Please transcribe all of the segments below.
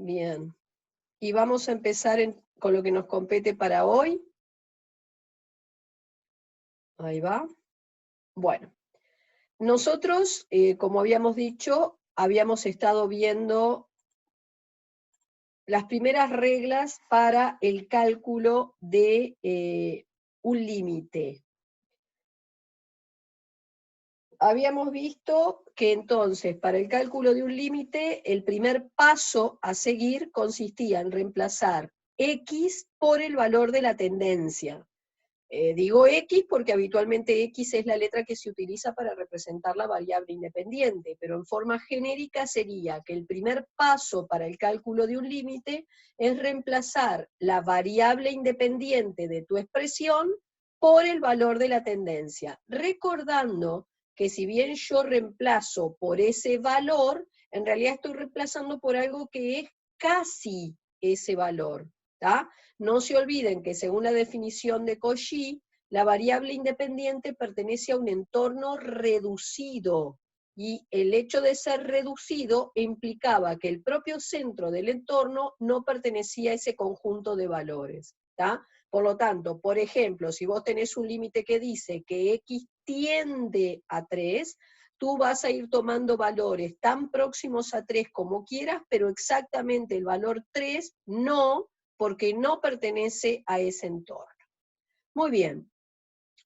Bien. Y vamos a empezar con lo que nos compete para hoy. Ahí va. Bueno, nosotros, como habíamos dicho, habíamos estado viendo las primeras reglas para el cálculo de un límite. Habíamos visto que entonces para el cálculo de un límite el primer paso a seguir consistía en reemplazar x por el valor de la tendencia. Digo x porque habitualmente x es la letra que se utiliza para representar la variable independiente, pero en forma genérica sería que el primer paso para el cálculo de un límite es reemplazar la variable independiente de tu expresión por el valor de la tendencia, recordando que si bien yo reemplazo por ese valor, en realidad estoy reemplazando por algo que es casi ese valor, ¿tá? No se olviden que según la definición de Cauchy, la variable independiente pertenece a un entorno reducido, y el hecho de ser reducido implicaba que el propio centro del entorno no pertenecía a ese conjunto de valores, ¿tá? Por lo tanto, por ejemplo, si vos tenés un límite que dice que x tiende a 3, tú vas a ir tomando valores tan próximos a 3 como quieras, pero exactamente el valor 3 no, porque no pertenece a ese entorno. Muy bien,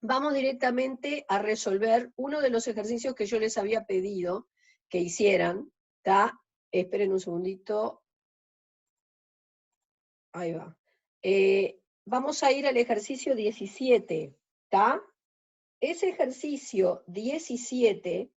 vamos directamente a resolver uno de los ejercicios que yo les había pedido que hicieran, ¿tá? Esperen un segundito. Ahí va. Vamos a ir al ejercicio 17, ¿tá? Ese ejercicio 17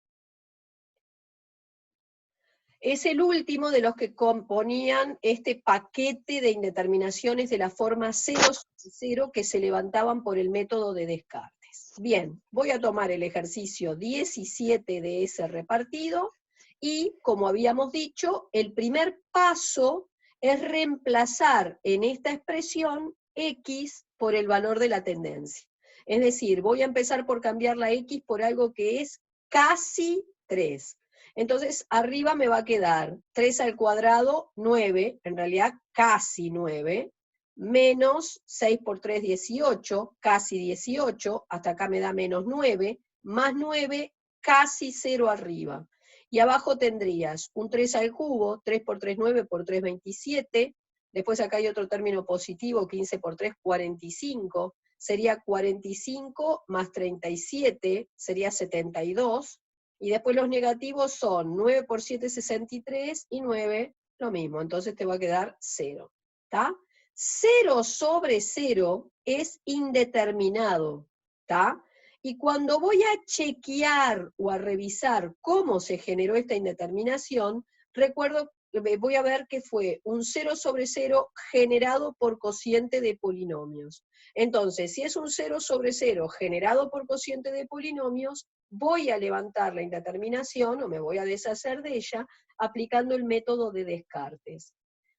es el último de los que componían este paquete de indeterminaciones de la forma 0 que se levantaban por el método de Descartes. Bien, voy a tomar el ejercicio 17 de ese repartido y, como habíamos dicho, el primer paso es reemplazar en esta expresión x por el valor de la tendencia. Es decir, voy a empezar por cambiar la x por algo que es casi 3. Entonces, arriba me va a quedar 3 al cuadrado, 9, en realidad casi 9, menos 6 por 3, 18, casi 18, hasta acá me da menos 9, más 9, casi 0 arriba. Y abajo tendrías un 3 al cubo, 3 por 3, 9 por 3, 27, después acá hay otro término positivo, 15 por 3, 45, sería 45 más 37, sería 72, y después los negativos son 9 por 7, 63, y 9, lo mismo, entonces te va a quedar 0, ¿está? 0 sobre 0 es indeterminado, ¿está? Y cuando voy a chequear o a revisar cómo se generó esta indeterminación, recuerdo, voy a ver que fue un 0 sobre 0 generado por cociente de polinomios. Entonces, si es un 0 sobre 0 generado por cociente de polinomios, voy a levantar la indeterminación, o me voy a deshacer de ella, aplicando el método de Descartes.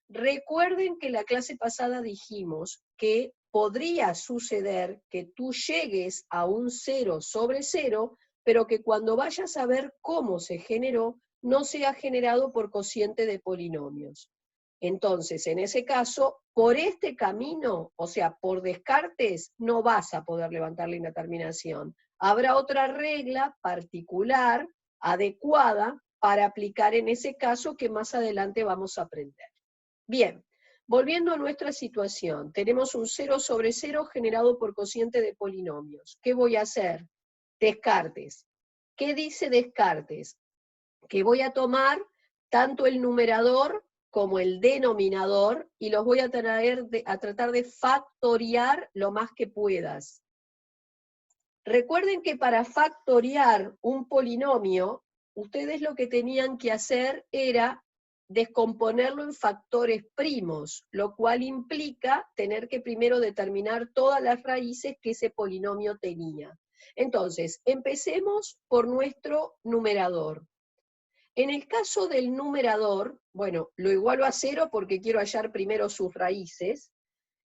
Recuerden que la clase pasada dijimos que podría suceder que tú llegues a un 0 sobre 0, pero que cuando vayas a ver cómo se generó, no sea generado por cociente de polinomios. Entonces, en ese caso, por este camino, o sea, por Descartes, no vas a poder levantar la indeterminación. Habrá otra regla particular, adecuada, para aplicar en ese caso que más adelante vamos a aprender. Bien, volviendo a nuestra situación, tenemos un 0 sobre 0 generado por cociente de polinomios. ¿Qué voy a hacer? Descartes. ¿Qué dice Descartes? Que voy a tomar tanto el numerador como el denominador y los voy a tratar de factoriar lo más que puedas. Recuerden que para factoriar un polinomio, ustedes lo que tenían que hacer era descomponerlo en factores primos, lo cual implica tener que primero determinar todas las raíces que ese polinomio tenía. Entonces, empecemos por nuestro numerador. En el caso del numerador, bueno, lo igualo a 0 porque quiero hallar primero sus raíces,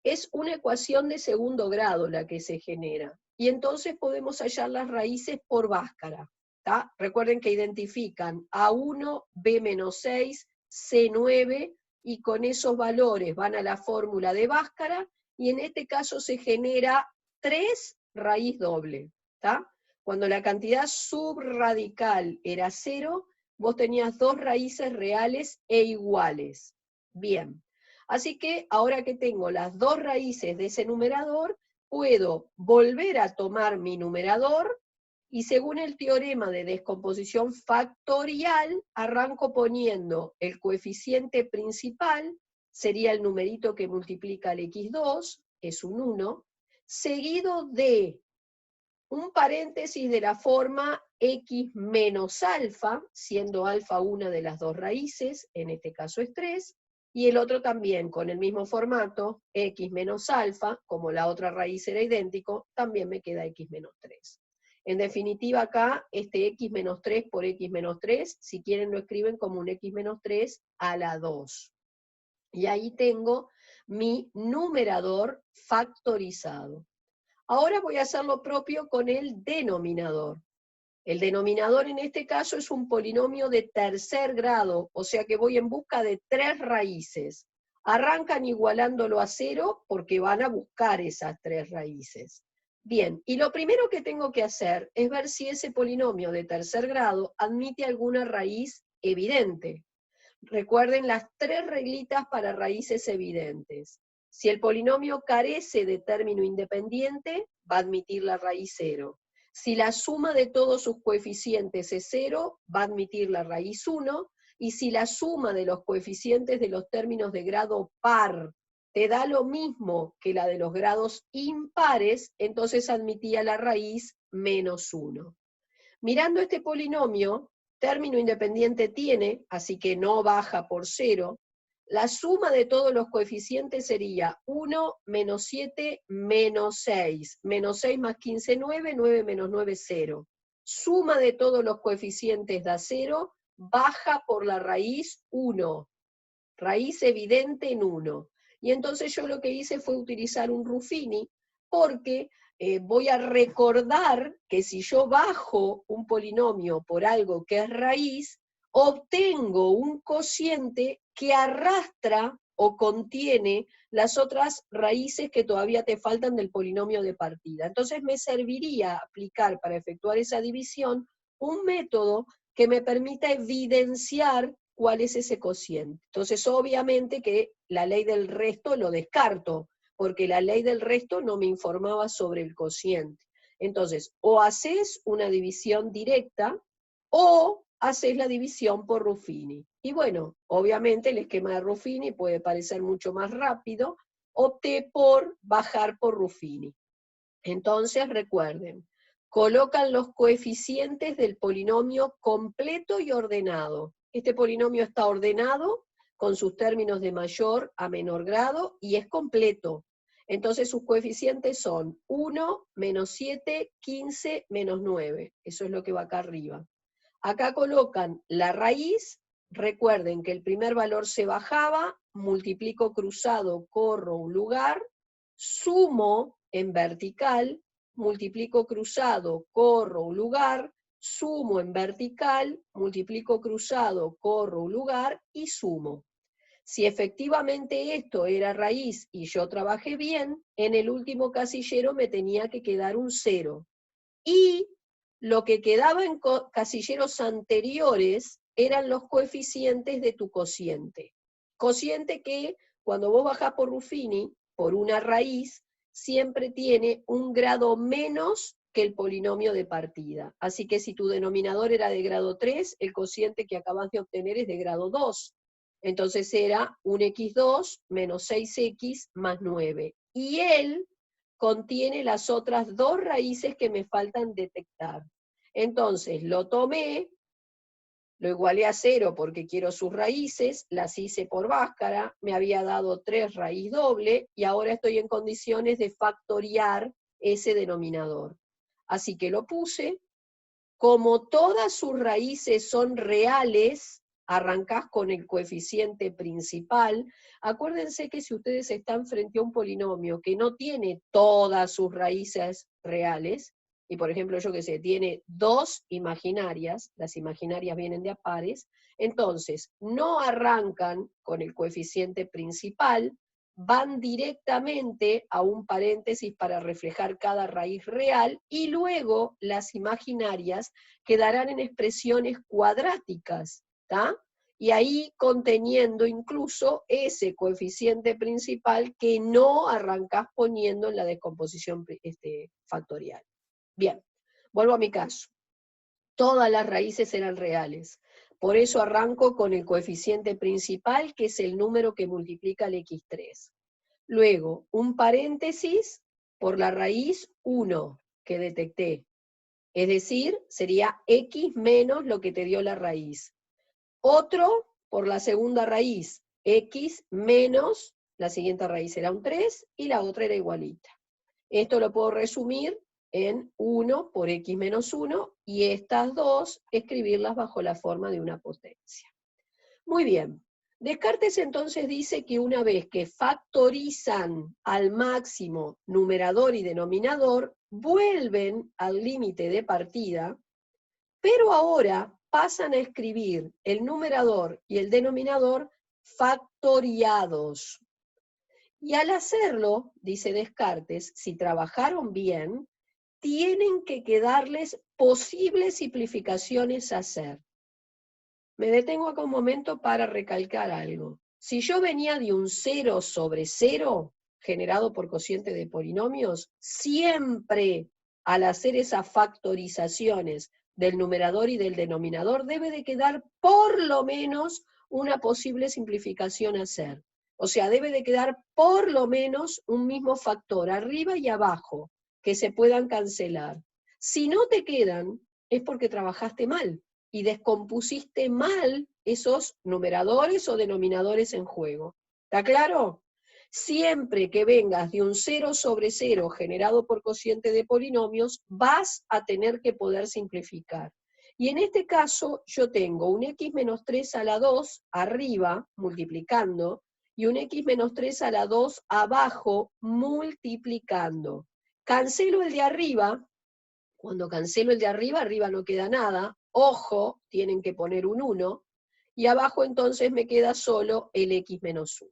es una ecuación de segundo grado la que se genera, y entonces podemos hallar las raíces por báscara, ¿tá? Recuerden que identifican A1, B-6, C9, y con esos valores van a la fórmula de Bhaskara, y en este caso se genera 3 raíz doble, ¿está? Cuando la cantidad subradical era 0, vos tenías 2 raíces reales e iguales. Bien, así que ahora que tengo las 2 raíces de ese numerador, puedo volver a tomar mi numerador, y según el teorema de descomposición factorial, arranco poniendo el coeficiente principal, sería el numerito que multiplica el x2, es un 1, seguido de un paréntesis de la forma x menos alfa, siendo alfa una de las 2 raíces, en este caso es 3, y el otro también con el mismo formato, x menos alfa, como la otra raíz era idéntico, también me queda x menos 3. En definitiva acá, este x menos 3 por x menos 3, si quieren lo escriben como un x menos 3 a la 2. Y ahí tengo mi numerador factorizado. Ahora voy a hacer lo propio con el denominador. El denominador en este caso es un polinomio de tercer grado, o sea que voy en busca de 3 raíces. Arrancan igualándolo a 0 porque van a buscar esas 3 raíces. Bien, y lo primero que tengo que hacer es ver si ese polinomio de tercer grado admite alguna raíz evidente. Recuerden las 3 reglitas para raíces evidentes. Si el polinomio carece de término independiente, va a admitir la raíz 0. Si la suma de todos sus coeficientes es 0, va a admitir la raíz 1, y si la suma de los coeficientes de los términos de grado par te da lo mismo que la de los grados impares, entonces admitía la raíz menos 1. Mirando este polinomio, término independiente tiene, así que no baja por 0, la suma de todos los coeficientes sería 1 menos 7 menos 6. Menos 6 más 15, 9, 9 menos 9, 0. Suma de todos los coeficientes da 0, baja por la raíz 1. Raíz evidente en 1. Y entonces yo lo que hice fue utilizar un Ruffini, porque voy a recordar que si yo bajo un polinomio por algo que es raíz, obtengo un cociente que arrastra o contiene las otras raíces que todavía te faltan del polinomio de partida. Entonces me serviría aplicar para efectuar esa división un método que me permita evidenciar cuál es ese cociente. Entonces, obviamente que la ley del resto lo descarto, porque la ley del resto no me informaba sobre el cociente. Entonces, o haces una división directa, o haces la división por Ruffini. Y bueno, obviamente el esquema de Ruffini puede parecer mucho más rápido, opté por bajar por Ruffini. Entonces, recuerden, colocan los coeficientes del polinomio completo y ordenado. Este polinomio está ordenado con sus términos de mayor a menor grado y es completo. Entonces sus coeficientes son 1, menos 7, 15, menos 9. Eso es lo que va acá arriba. Acá colocan la raíz. Recuerden que el primer valor se bajaba, multiplico cruzado, corro un lugar, sumo en vertical, multiplico cruzado, corro un lugar, sumo en vertical, multiplico cruzado, corro un lugar y sumo. Si efectivamente esto era raíz y yo trabajé bien, en el último casillero me tenía que quedar un 0. Y lo que quedaba en casilleros anteriores eran los coeficientes de tu cociente. Cociente que, cuando vos bajás por Ruffini, por una raíz, siempre tiene un grado menos que el polinomio de partida. Así que si tu denominador era de grado 3, el cociente que acabas de obtener es de grado 2. Entonces era un x2 menos 6x más 9. Y él contiene las otras 2 raíces que me faltan detectar. Entonces lo tomé, lo igualé a 0 porque quiero sus raíces, las hice por Bhaskara, me había dado 3 raíz doble, y ahora estoy en condiciones de factoriar ese denominador. Así que lo puse. Como todas sus raíces son reales, arrancás con el coeficiente principal. Acuérdense que si ustedes están frente a un polinomio que no tiene todas sus raíces reales, y por ejemplo, yo qué sé, tiene 2 imaginarias, las imaginarias vienen de a pares, entonces no arrancan con el coeficiente principal, van directamente a un paréntesis para reflejar cada raíz real, y luego las imaginarias quedarán en expresiones cuadráticas, ¿está? Y ahí conteniendo incluso ese coeficiente principal que no arrancás poniendo en la descomposición factorial. Bien, vuelvo a mi caso. Todas las raíces eran reales. Por eso arranco con el coeficiente principal, que es el número que multiplica el x3. Luego, un paréntesis por la raíz 1 que detecté. Es decir, sería x menos lo que te dio la raíz. Otro por la segunda raíz, x menos, la siguiente raíz era un 3 y la otra era igualita. Esto lo puedo resumir en 1 por x menos 1, y estas dos escribirlas bajo la forma de una potencia. Muy bien. Descartes entonces dice que una vez que factorizan al máximo numerador y denominador, vuelven al límite de partida, pero ahora pasan a escribir el numerador y el denominador factoriados. Y al hacerlo, dice Descartes, si trabajaron bien, tienen que quedarles posibles simplificaciones a hacer. Me detengo acá un momento para recalcar algo. Si yo venía de un 0 sobre 0, generado por cociente de polinomios, siempre al hacer esas factorizaciones del numerador y del denominador, debe de quedar por lo menos una posible simplificación a hacer. O sea, debe de quedar por lo menos un mismo factor, arriba y abajo, que se puedan cancelar. Si no te quedan, es porque trabajaste mal y descompusiste mal esos numeradores o denominadores en juego. ¿Está claro? Siempre que vengas de un 0 sobre 0 generado por cociente de polinomios, vas a tener que poder simplificar. Y en este caso yo tengo un x menos 3 a la 2 arriba, multiplicando, y un x menos 3 a la 2 abajo, multiplicando. Cancelo el de arriba. Cuando cancelo el de arriba, arriba no queda nada. Ojo, tienen que poner un 1. Y abajo entonces me queda solo el x menos 1.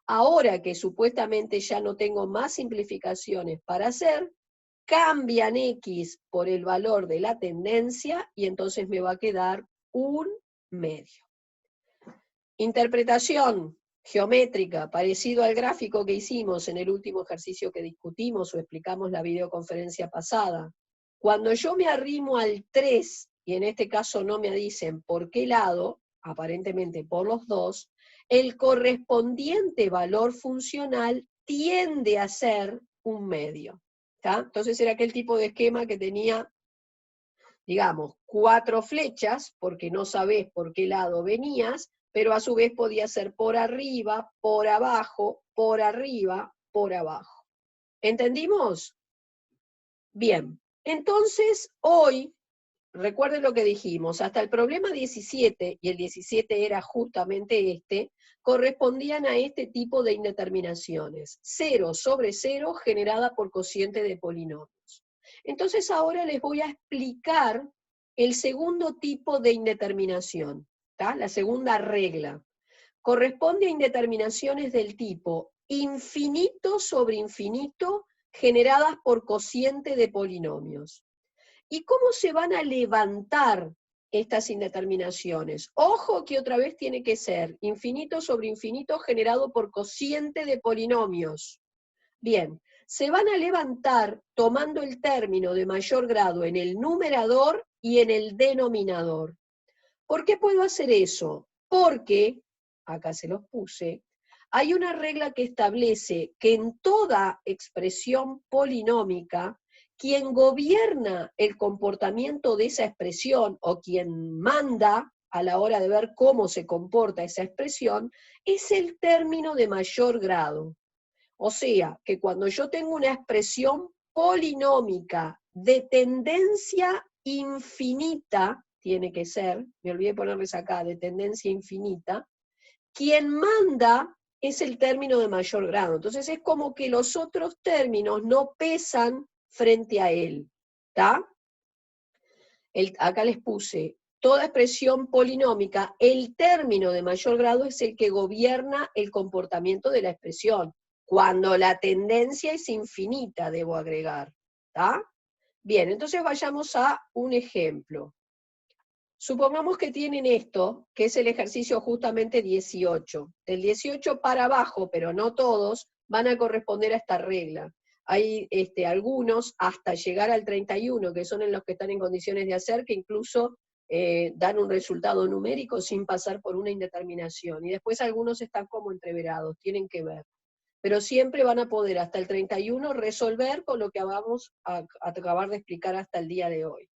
Ahora que supuestamente ya no tengo más simplificaciones para hacer, cambian x por el valor de la tendencia y entonces me va a quedar un medio. Interpretación geométrica, parecido al gráfico que hicimos en el último ejercicio que discutimos o explicamos la videoconferencia pasada. Cuando yo me arrimo al 3, y en este caso no me dicen por qué lado, aparentemente por los dos, el correspondiente valor funcional tiende a ser un medio. ¿Tá? Entonces era aquel tipo de esquema que tenía, digamos, 4 flechas, porque no sabés por qué lado venías, pero a su vez podía ser por arriba, por abajo, por arriba, por abajo. ¿Entendimos? Bien, entonces hoy, recuerden lo que dijimos, hasta el problema 17, y el 17 era justamente este, correspondían a este tipo de indeterminaciones, 0 sobre 0 generada por cociente de polinomios. Entonces ahora les voy a explicar el segundo tipo de indeterminación, ¿tá? La segunda regla. Corresponde a indeterminaciones del tipo infinito sobre infinito generadas por cociente de polinomios. ¿Y cómo se van a levantar estas indeterminaciones? Ojo que otra vez tiene que ser infinito sobre infinito generado por cociente de polinomios. Bien, se van a levantar tomando el término de mayor grado en el numerador y en el denominador. ¿Por qué puedo hacer eso? Porque, acá se los puse, hay una regla que establece que en toda expresión polinómica, quien gobierna el comportamiento de esa expresión o quien manda a la hora de ver cómo se comporta esa expresión, es el término de mayor grado. O sea, que cuando yo tengo una expresión polinómica de tendencia infinita, tiene que ser, me olvidé ponerles acá, de tendencia infinita, quien manda es el término de mayor grado. Entonces es como que los otros términos no pesan frente a él. ¿Está? Acá les puse, toda expresión polinómica, el término de mayor grado es el que gobierna el comportamiento de la expresión, cuando la tendencia es infinita, debo agregar. ¿Está? Bien, entonces vayamos a un ejemplo. Supongamos que tienen esto, que es el ejercicio justamente 18. Del 18 para abajo, pero no todos, van a corresponder a esta regla. Hay algunos hasta llegar al 31, que son en los que están en condiciones de hacer, que incluso dan un resultado numérico sin pasar por una indeterminación. Y después algunos están como entreverados, tienen que ver. Pero siempre van a poder hasta el 31 resolver con lo que vamos a acabar de explicar hasta el día de hoy.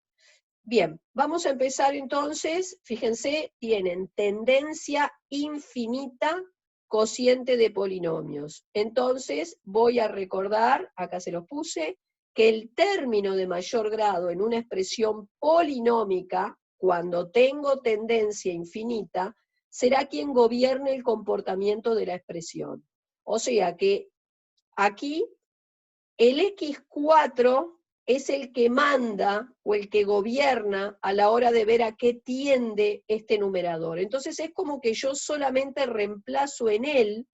Bien, vamos a empezar entonces, fíjense, tienen tendencia infinita, cociente de polinomios. Entonces voy a recordar, acá se los puse, que el término de mayor grado en una expresión polinómica, cuando tengo tendencia infinita, será quien gobierne el comportamiento de la expresión. O sea que aquí el X4 es el que manda o el que gobierna a la hora de ver a qué tiende este numerador. Entonces es como que yo solamente reemplazo en él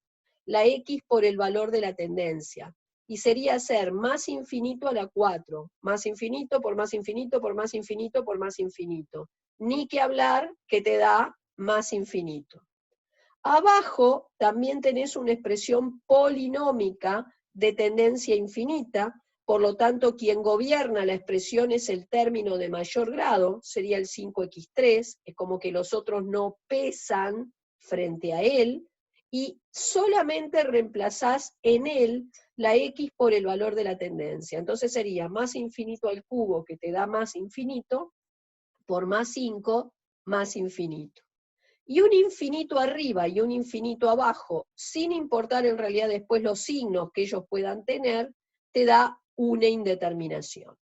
la X por el valor de la tendencia. Y sería hacer más infinito a la 4, más infinito por más infinito por más infinito por más infinito. Ni que hablar que te da más infinito. Abajo también tenés una expresión polinómica de tendencia infinita, por lo tanto quien gobierna la expresión es el término de mayor grado, sería el 5x3, es como que los otros no pesan frente a él, y solamente reemplazás en él la x por el valor de la tendencia. Entonces sería más infinito al cubo, que te da más infinito, por más 5, más infinito. Y un infinito arriba y un infinito abajo, sin importar en realidad después los signos que ellos puedan tener, te da una indeterminación.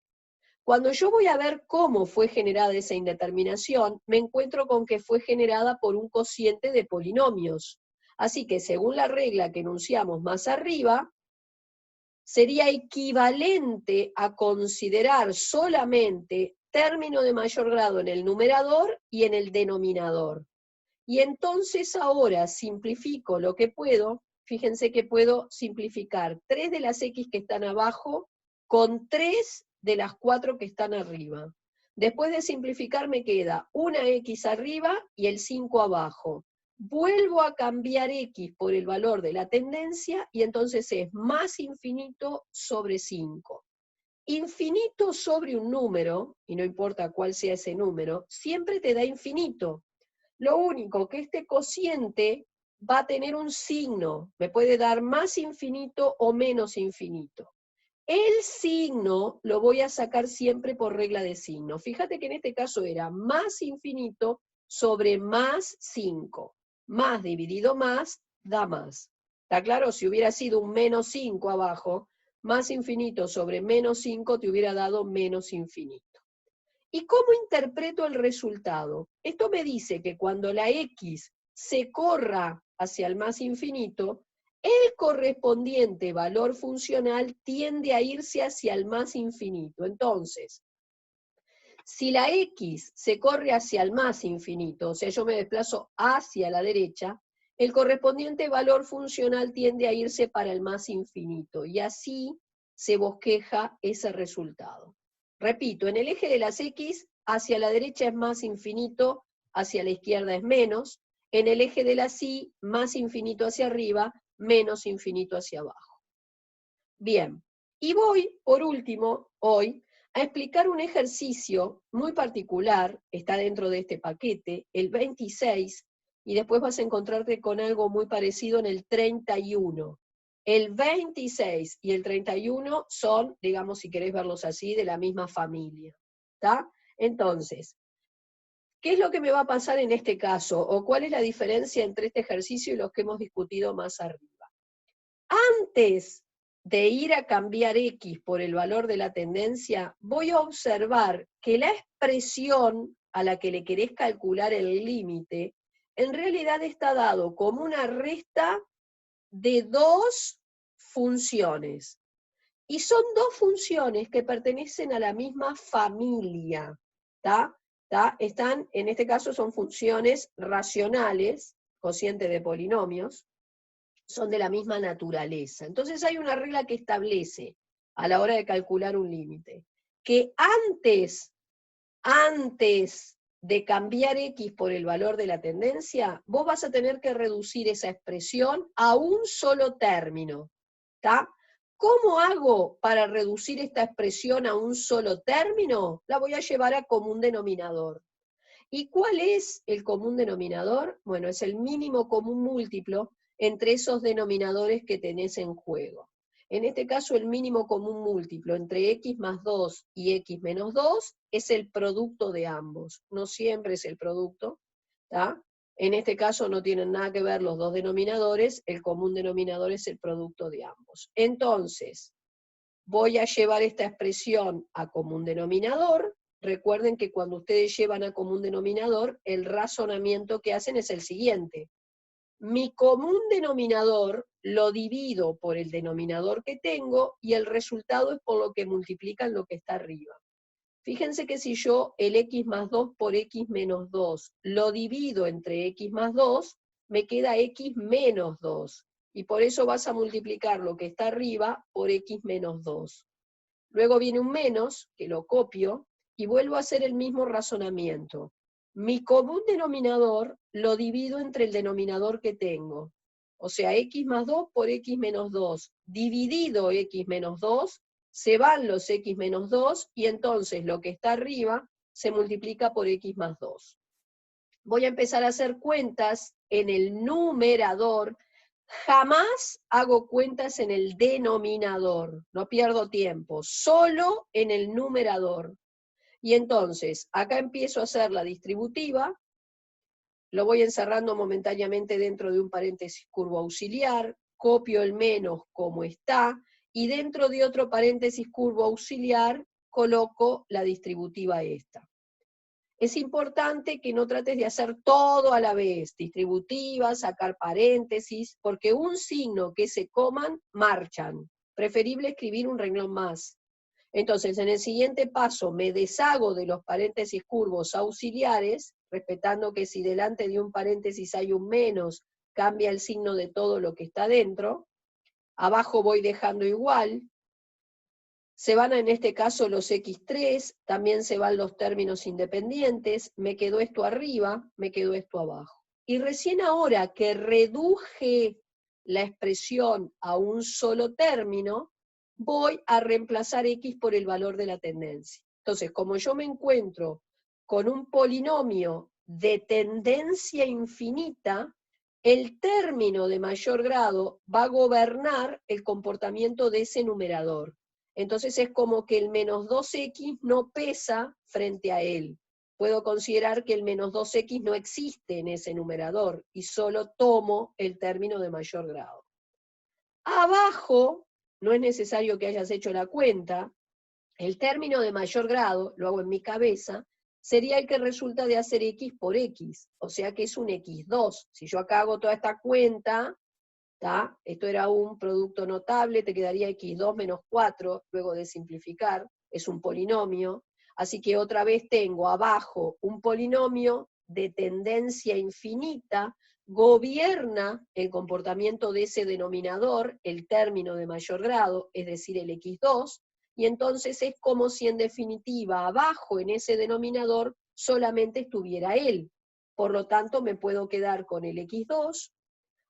Cuando yo voy a ver cómo fue generada esa indeterminación, me encuentro con que fue generada por un cociente de polinomios. Así que según la regla que enunciamos más arriba, sería equivalente a considerar solamente término de mayor grado en el numerador y en el denominador. Y entonces ahora simplifico lo que puedo, fíjense que puedo simplificar 3 de las X que están abajo con 3 de las 4 que están arriba. Después de simplificar me queda una X arriba y el 5 abajo. Vuelvo a cambiar X por el valor de la tendencia y entonces es más infinito sobre 5. Infinito sobre un número, y no importa cuál sea ese número, siempre te da infinito. Lo único que este cociente va a tener un signo, me puede dar más infinito o menos infinito. El signo lo voy a sacar siempre por regla de signo. Fíjate que en este caso era más infinito sobre más 5. Más dividido más da más. ¿Está claro? Si hubiera sido un menos 5 abajo, más infinito sobre menos 5 te hubiera dado menos infinito. ¿Y cómo interpreto el resultado? Esto me dice que cuando la X se corra hacia el más infinito, el correspondiente valor funcional tiende a irse hacia el más infinito. Entonces, si la X se corre hacia el más infinito, o sea, yo me desplazo hacia la derecha, el correspondiente valor funcional tiende a irse para el más infinito, y así se bosqueja ese resultado. Repito, en el eje de las X, hacia la derecha es más infinito, hacia la izquierda es menos, en el eje de las Y, más infinito hacia arriba, menos infinito hacia abajo. Bien, y voy, por último, hoy, a explicar un ejercicio muy particular, está dentro de este paquete, el 26, y después vas a encontrarte con algo muy parecido en el 31. El 26 y el 31 son, digamos, si querés verlos así, de la misma familia. ¿Está? Entonces, ¿qué es lo que me va a pasar en este caso? ¿O cuál es la diferencia entre este ejercicio y los que hemos discutido más arriba? Antes de ir a cambiar X por el valor de la tendencia, voy a observar que la expresión a la que le querés calcular el límite, en realidad está dado como una resta de dos funciones. Y son dos funciones que pertenecen a la misma familia, ¿tá? Están, en este caso son funciones racionales, cociente de polinomios, son de la misma naturaleza. Entonces hay una regla que establece, a la hora de calcular un límite, que antes de cambiar X por el valor de la tendencia, vos vas a tener que reducir esa expresión a un solo término, ¿tá? ¿Cómo hago para reducir esta expresión a un solo término? La voy a llevar a común denominador. ¿Y cuál es el común denominador? Bueno, es el mínimo común múltiplo entre esos denominadores que tenés en juego. En este caso, el mínimo común múltiplo entre x más 2 y x menos 2 es el producto de ambos. No siempre es el producto, ¿tá? En este caso no tienen nada que ver los dos denominadores, el común denominador es el producto de ambos. Entonces, voy a llevar esta expresión a común denominador. Recuerden que cuando ustedes llevan a común denominador, el razonamiento que hacen es el siguiente. Mi común denominador lo divido por el denominador que tengo y el resultado es por lo que multiplican lo que está arriba. Fíjense que si yo el x más 2 por x menos 2 lo divido entre x más 2, me queda x menos 2. Y por eso vas a multiplicar lo que está arriba por x menos 2. Luego viene un menos, que lo copio, y vuelvo a hacer el mismo razonamiento. Mi común denominador lo divido entre el denominador que tengo. O sea, x más 2 por x menos 2. Dividido x menos 2, se van los x menos 2, y entonces lo que está arriba se multiplica por x más 2. Voy a empezar a hacer cuentas en el numerador. Jamás hago cuentas en el denominador, no pierdo tiempo, solo en el numerador. Y entonces, acá empiezo a hacer la distributiva, lo voy encerrando momentáneamente dentro de un paréntesis curvo auxiliar, copio el menos como está, y dentro de otro paréntesis curvo auxiliar coloco la distributiva esta. Es importante que no trates de hacer todo a la vez, distributiva, sacar paréntesis, porque un signo que se coman, marchan. Preferible escribir un renglón más. Entonces, en el siguiente paso me deshago de los paréntesis curvos auxiliares, respetando que si delante de un paréntesis hay un menos, cambia el signo de todo lo que está dentro. Abajo voy dejando igual. Se van en este caso los x3, también se van los términos independientes, me quedó esto arriba, me quedó esto abajo. Y recién ahora que reduje la expresión a un solo término, voy a reemplazar x por el valor de la tendencia. Entonces, como yo me encuentro con un polinomio de tendencia infinita, el término de mayor grado va a gobernar el comportamiento de ese numerador. Entonces es como que el menos 2x no pesa frente a él. Puedo considerar que el menos 2x no existe en ese numerador y solo tomo el término de mayor grado. Abajo, no es necesario que hayas hecho la cuenta, el término de mayor grado, lo hago en mi cabeza, sería el que resulta de hacer x por x, o sea que es un x2. Si yo acá hago toda esta cuenta, ¿tá? Esto era un producto notable, te quedaría x2 menos 4, luego de simplificar, es un polinomio, así que otra vez tengo abajo un polinomio de tendencia infinita, gobierna el comportamiento de ese denominador, el término de mayor grado, es decir, el x2, y entonces es como si en definitiva abajo en ese denominador solamente estuviera él. Por lo tanto me puedo quedar con el x2,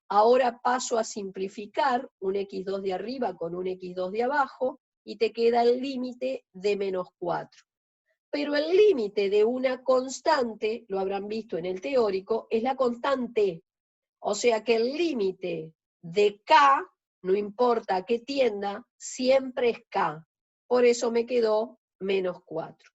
ahora paso a simplificar un x2 de arriba con un x2 de abajo, y te queda el límite de menos 4. Pero el límite de una constante, lo habrán visto en el teórico, es la constante. O sea que el límite de k, no importa a qué tienda, siempre es k. Por eso me quedó menos 4.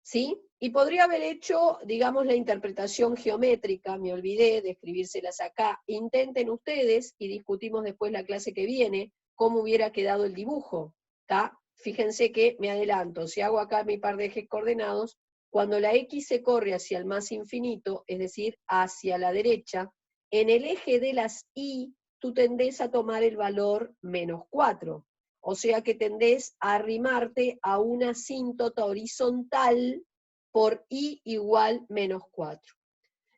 ¿Sí? Y podría haber hecho, digamos, la interpretación geométrica, me olvidé de escribírselas acá. Intenten ustedes, y discutimos después la clase que viene, cómo hubiera quedado el dibujo. ¿Tá? Fíjense que me adelanto, si hago acá mi par de ejes coordenados, cuando la x se corre hacia el más infinito, es decir, hacia la derecha, en el eje de las y, tú tendés a tomar el valor menos 4. O sea que tendés a arrimarte a una asíntota horizontal por I igual menos 4.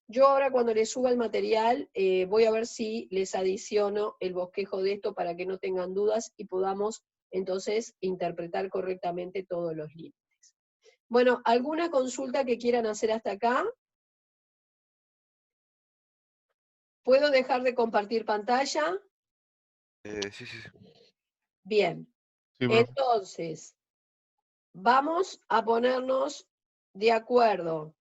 Yo ahora cuando les suba el material voy a ver si les adiciono el bosquejo de esto para que no tengan dudas y podamos entonces interpretar correctamente todos los límites. Bueno, ¿alguna consulta que quieran hacer hasta acá? ¿Puedo dejar de compartir pantalla? Sí, sí, sí. Bien, Sí, profe. entonces vamos a ponernos de acuerdo